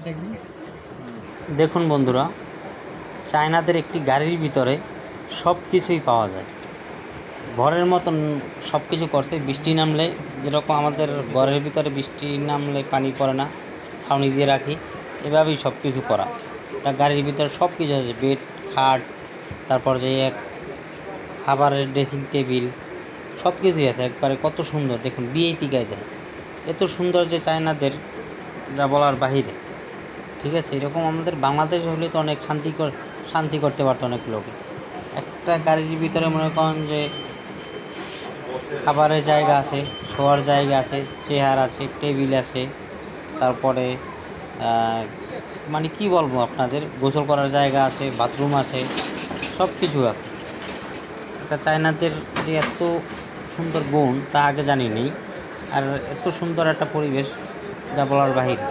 দেখুন দেখুন বন্ধুরা, চায়নাদের একটি গাড়ির ভিতরে সব কিছুই পাওয়া যায়। ঘরের মতন সব কিছু করছে। বৃষ্টি নামলে যেরকম আমাদের ঘরের ভিতরে বৃষ্টি নামলে পানি পড়ে না, ছাউনি দিয়ে রাখি, এভাবেই সব কিছু করা। একটা গাড়ির ভিতরে সব কিছু আছে, বেড, খাট, তারপর যে এক খাবারের ড্রেসিং টেবিল, সব কিছুই আছে। একবারে কত সুন্দর দেখুন, ভিআইপি কায়দায় এত সুন্দর যে চায়নাদের যা বলার বাহিরে। ঠিক আছে, এরকম আমাদের বাংলাদেশ হলে তো অনেক শান্তি করতে পারতো অনেক লোকে। একটা গাড়ির ভিতরে মনে করেন যে খাবারের জায়গা আছে, শোয়ার জায়গা আছে, চেয়ার আছে, টেবিল আছে, তারপরে মানে কি বলবো আপনাদের, গোসল করার জায়গা আছে, বাথরুম আছে, সব কিছু আছে। একটা চায়নাদের যে এত সুন্দর গুণ তা আগে জানি নেই। আর এত সুন্দর একটা পরিবেশ যা বলার বাহিরে।